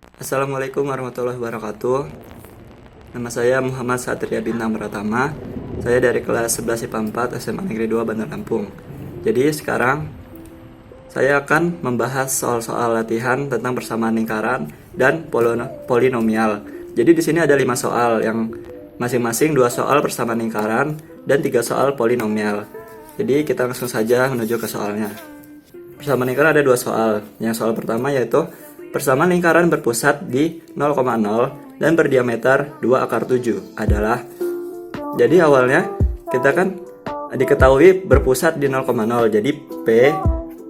Assalamualaikum warahmatullahi wabarakatuh. Nama saya Muhammad Satria Bintang Pratama. Saya dari kelas 11 IPA 4 SMA Negeri 2 Bandar Lampung. Jadi sekarang saya akan membahas soal-soal latihan tentang persamaan lingkaran dan polinomial. Jadi di sini ada 5 soal yang masing-masing 2 soal persamaan lingkaran dan 3 soal polinomial. Jadi kita langsung saja menuju ke soalnya. Persamaan lingkaran ada 2 soal. Yang soal pertama yaitu persamaan lingkaran berpusat di 0,0 dan berdiameter 2 akar 7 adalah. Jadi awalnya kita kan diketahui berpusat di 0,0. Jadi P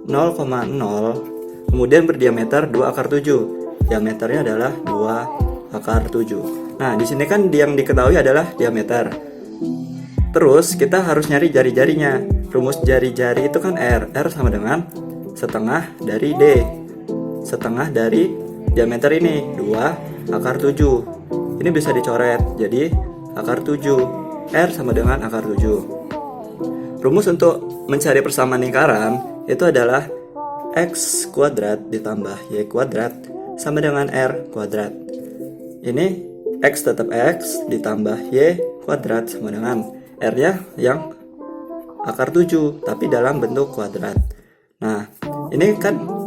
0,0 kemudian berdiameter 2 akar 7. Diameternya adalah 2 akar 7. Nah, di sini kan yang diketahui adalah diameter. Terus kita harus nyari jari-jarinya. Rumus jari-jari itu kan R sama dengan setengah dari D. Setengah dari diameter ini 2 akar 7. Ini bisa dicoret jadi akar 7. R sama dengan akar 7. Rumus untuk mencari persamaan lingkaran itu adalah X kuadrat ditambah Y kuadrat sama dengan R kuadrat. Ini X tetap X ditambah Y kuadrat sama dengan R nya yang akar 7 tapi dalam bentuk kuadrat. Nah, ini kan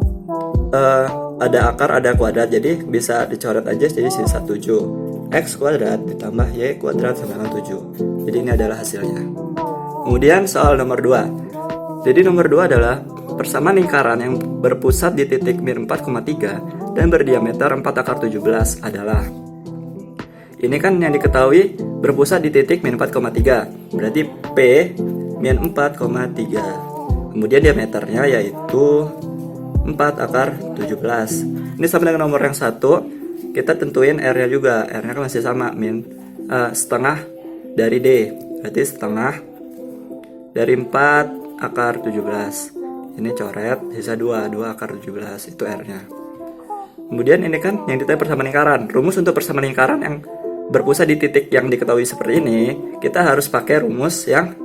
ada akar ada kuadrat, jadi bisa dicoret aja jadi sisa 7. X kuadrat ditambah Y kuadrat sama dengan 7. Jadi ini adalah hasilnya. Kemudian soal nomor 2. Jadi nomor 2 adalah persamaan lingkaran yang berpusat di titik min 4,3 dan berdiameter 4 akar 17 adalah. Ini kan yang diketahui berpusat di titik min 4,3. Berarti P min 4,3. Kemudian diameternya yaitu 4 akar 17. Ini sama dengan nomor yang 1. Kita tentuin R-nya juga. R-nya kan masih sama setengah dari D. Berarti setengah dari 4 akar 17. Ini coret, sisa 2 akar 17 itu R-nya. Kemudian ini kan yang ditanya persamaan lingkaran. Rumus untuk persamaan lingkaran yang berpusat di titik yang diketahui seperti ini, kita harus pakai rumus yang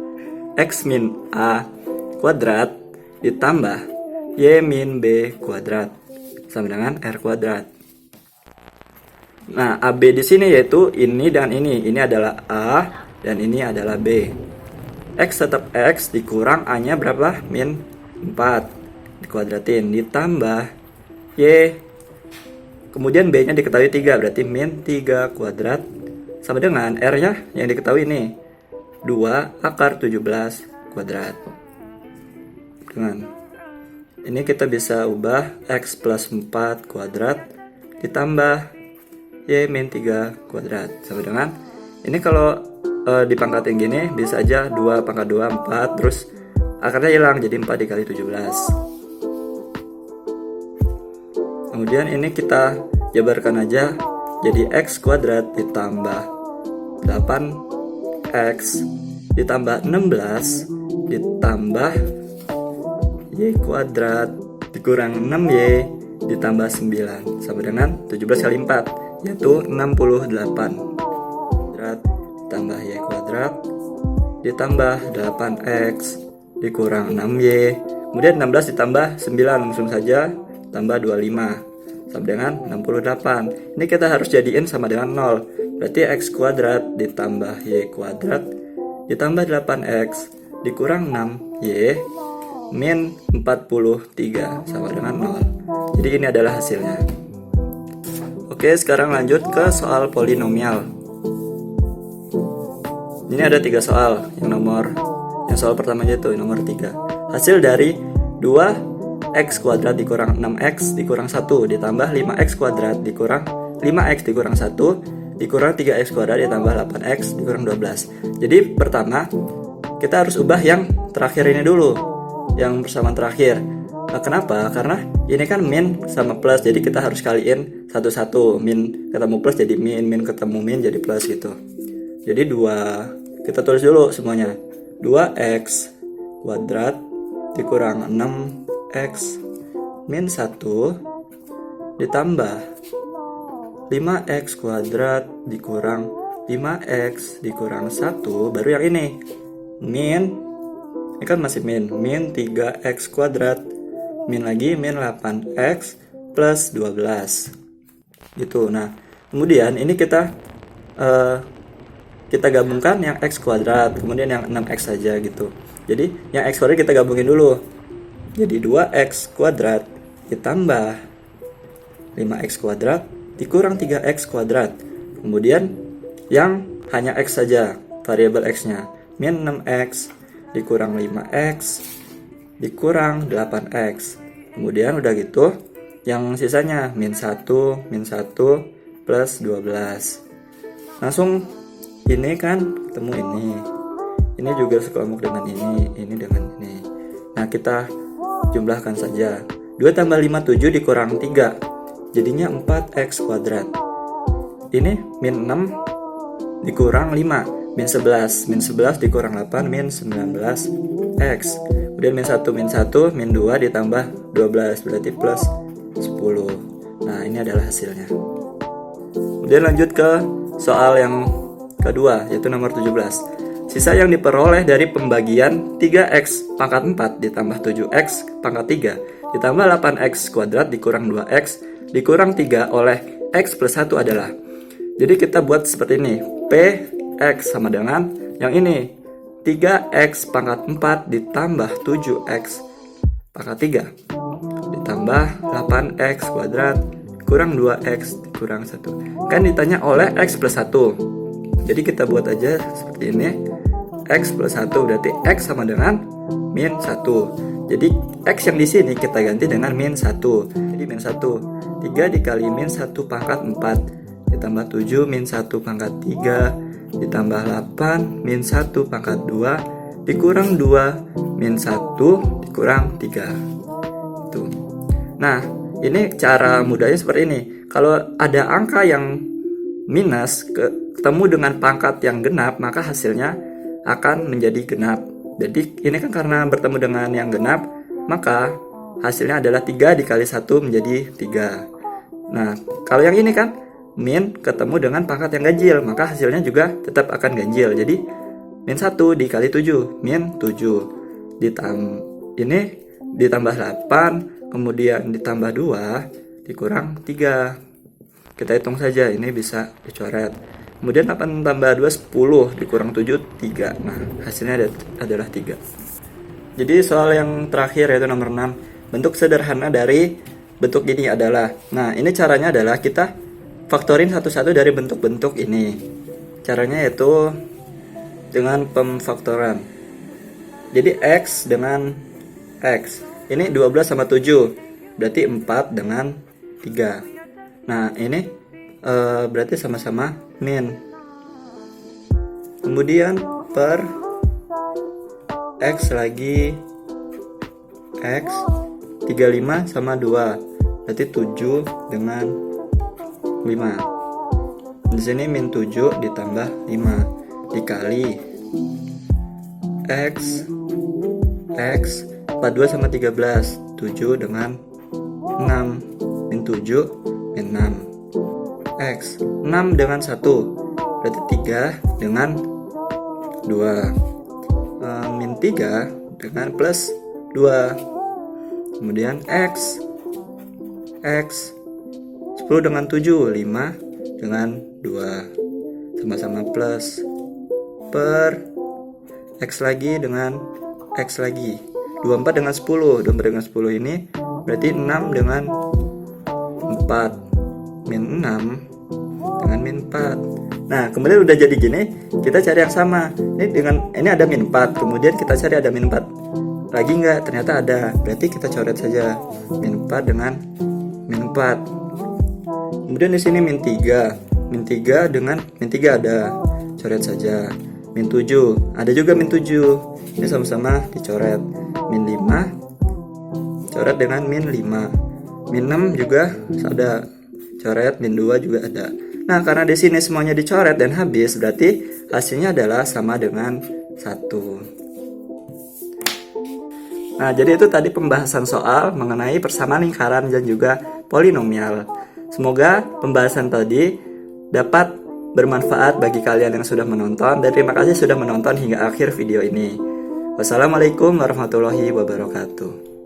X min A kuadrat ditambah Y min B kuadrat sama dengan R kuadrat. Nah, AB di sini yaitu ini dan ini. Ini adalah A dan ini adalah B. X tetap X dikurang A-nya berapa? Min 4 dikuadratin ditambah Y. Kemudian B-nya diketahui 3 berarti min 3 kuadrat sama dengan R-nya yang diketahui ini 2 akar 17 kuadrat. Dengan ini kita bisa ubah X plus 4 kuadrat ditambah Y min 3 kuadrat sama dengan ini kalau dipangkatin gini bisa aja 2 pangkat 2 4 terus akarnya hilang jadi 4 dikali 17. Kemudian ini kita jabarkan aja jadi X kuadrat ditambah 8X ditambah 16 ditambah Y kuadrat dikurang 6Y ditambah 9 sama dengan 17 kali 4 yaitu 68 kuadrat ditambah Y kuadrat ditambah 8X dikurang 6Y kemudian 16 ditambah 9 langsung saja tambah 25 sama dengan 68. Ini kita harus jadiin sama dengan 0 berarti X kuadrat ditambah Y kuadrat ditambah 8X dikurang 6Y min 43 sama dengan 0. Jadi ini adalah hasilnya. Oke, sekarang lanjut ke soal polinomial. Ini ada 3 soal. Yang soal pertama yaitu nomor 3. Hasil dari 2x kuadrat dikurang 6x dikurang 1 ditambah 5x kuadrat dikurang 5x dikurang 1 dikurang 3x kuadrat ditambah 8x dikurang 12. Jadi pertama kita harus ubah yang terakhir ini dulu, yang persamaan terakhir. Nah, kenapa? Karena ini kan min sama plus, jadi kita harus kaliin satu-satu. Min ketemu plus jadi min ketemu min jadi plus gitu. Jadi 2, kita tulis dulu semuanya. 2x kuadrat dikurang 6x min 1 ditambah 5x kuadrat dikurang 5x dikurang 1, baru yang ini. Min, ini kan masih min 3x kuadrat min lagi min 8x plus 12. gitu. Nah, kemudian ini kita gabungkan yang x kuadrat, kemudian yang 6x saja gitu. Jadi yang x kuadrat kita gabungin dulu. Jadi 2x kuadrat ditambah 5x kuadrat dikurang 3x kuadrat. Kemudian yang hanya x saja, variabel x-nya, min 6x dikurang 5x dikurang 8x. Kemudian udah gitu, yang sisanya min 1 plus 12. Langsung ini kan ketemu ini. Ini juga sekelompok dengan ini dengan ini. Nah, kita jumlahkan saja. 2 tambah 5 7 dikurang 3. Jadinya 4x kuadrat. Ini min 6 dikurang 5, min 11. Min 11 dikurang 8, min 19x. Kemudian min 1, min 2 ditambah 12, berarti plus 10. Nah, ini adalah hasilnya. Kemudian lanjut ke soal yang kedua, yaitu nomor 17. Sisa yang diperoleh dari pembagian 3x pangkat 4 ditambah 7x pangkat 3 ditambah 8x kuadrat dikurang 2x dikurang 3 oleh x plus 1 adalah. Jadi kita buat seperti ini. Px sama dengan yang ini, 3x pangkat 4 ditambah 7x pangkat 3 ditambah 8x kuadrat kurang 2x kurang 1. Kan ditanya oleh x plus 1. Jadi kita buat aja seperti ini. X plus 1 berarti x sama dengan min 1. Jadi x yang di sini kita ganti dengan min 1. Jadi min 1, 3 dikali min 1 pangkat 4 ditambah 7 min 1 pangkat 3 ditambah 8 min 1 pangkat 2 dikurang 2 min 1 dikurang 3. Tuh. Nah, ini cara mudahnya seperti ini. Kalau ada angka yang minus ketemu dengan pangkat yang genap, maka hasilnya akan menjadi genap. Jadi ini kan karena bertemu dengan yang genap, maka hasilnya adalah 3 dikali 1 menjadi 3. Nah, kalau yang ini kan min ketemu dengan pangkat yang ganjil, maka hasilnya juga tetap akan ganjil. Jadi min 1 dikali 7, min 7. Ini ditambah 8, kemudian ditambah 2, dikurang 3. Kita hitung saja, ini bisa dicoret. Kemudian 8 tambah 2, 10, dikurang 7, 3. Nah, hasilnya adalah 3. Jadi soal yang terakhir yaitu nomor 6. Bentuk sederhana dari bentuk ini adalah, nah ini caranya adalah kita faktorin satu-satu dari bentuk-bentuk ini. Caranya yaitu dengan pemfaktoran. Jadi x dengan x. Ini 12 sama 7. Berarti 4 dengan 3. Nah, ini berarti sama-sama min. Kemudian per x lagi x 35 sama 2. Berarti 7 dengan 5. Di sini min 7 ditambah 5 dikali x 42 sama 13, 7 dengan 6, min 7 min 6. X 6 dengan 1 berarti 3 dengan 2, min 3 dengan plus 2. Kemudian X 10 dengan 7, 5 dengan 2 sama-sama plus, per X lagi dengan X lagi 24 dengan 10. 24 dengan 10 ini berarti 6 dengan 4, min 6 dengan min 4. Nah, kemudian udah jadi gini, kita cari yang sama. Ini ada min 4, kemudian kita cari ada min 4. Lagi enggak? Ternyata ada. Berarti kita coret saja min 4 dengan min 4. Kemudian di sini min 3. Min 3 dengan min 3 ada. Coret saja. Min 7. Ada juga min 7. Ini sama-sama dicoret. Min 5 coret dengan min 5. Min 6 juga ada. Coret, min 2 juga ada. Nah, karena di sini semuanya dicoret dan habis, berarti hasilnya adalah sama dengan 1. Nah, jadi itu tadi pembahasan soal mengenai persamaan lingkaran dan juga polinomial. Semoga pembahasan tadi dapat bermanfaat bagi kalian yang sudah menonton, dan terima kasih sudah menonton hingga akhir video ini. Wassalamualaikum warahmatullahi wabarakatuh.